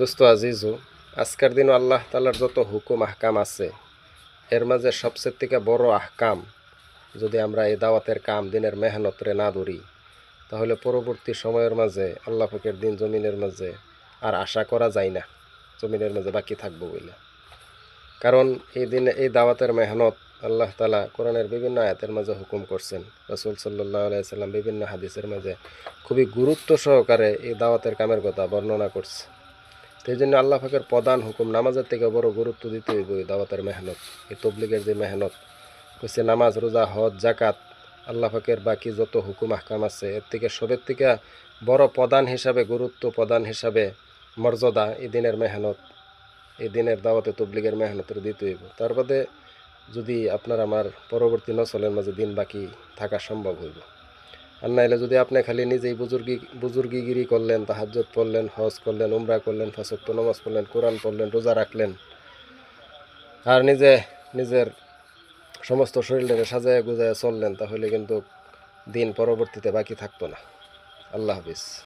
দোস্ত আজিজু, আজকের দিনও আল্লাহ তালার যত হুকুম আহকাম আছে এর মাঝে সবচেয়ে থেকে বড় আহকাম যদি আমরা এই দাওয়াতের কাম দিনের মেহনতরে না ধরি তাহলে পরবর্তী সময়ের মাঝে আল্লাহ পাকের দিন জমিনের মাঝে আর আশা করা যায় না জমিনের মাঝে বাকি থাকবো বলে। কারণ এই দিনে এই দাওয়াতের মেহনত আল্লাহ তালা কোরআনের বিভিন্ন আয়াতের মাঝে হুকুম করছেন। রাসূল সাল্লাল্লাহু আলাইহি সাল্লাম বিভিন্ন হাদিসের মাঝে খুবই গুরুত্ব সহকারে এই দাওয়াতের কামের কথা বর্ণনা করছে। সেই জন্য আল্লাহ পাকের প্রধান হুকুম নামাজের থেকে বড় গুরুত্ব দিতে হইব এই দাওয়াতের মেহনত, এই তবলিগের যে মেহনত হচ্ছে নামাজ, রোজা, হজ, জাকাত, আল্লাহ পাকের বাকি যত হুকুম আহকাম আছে এর থেকে সবের থেকে বড় প্রধান হিসাবে গুরুত্ব, প্রধান হিসাবে মর্যাদা এই দিনের মেহনত, এই দিনের দাওয়াতে তবলিগের মেহনতের দিতে হইব। তার বাদে যদি আপনার আমার পরবর্তী নসলের মাঝে দিন বাকি থাকা সম্ভব হইব। আর নাইলে যদি আপনি খালি নিজেই বুজুর্গিগিরি করলেন, তাহাজ্জুদ পড়লেন, হজ করলেন, উমরা করলেন, ৫ ওয়াক্ত নামাজ পড়লেন, কোরআন পড়লেন, রোজা রাখলেন, আর নিজের সমস্ত শরীরটাকে সাজায় গুজায় চললেন, তাহলে কিন্তু দিন পরবর্তীতে বাকি থাকতো না। আল্লাহ হাফিজ।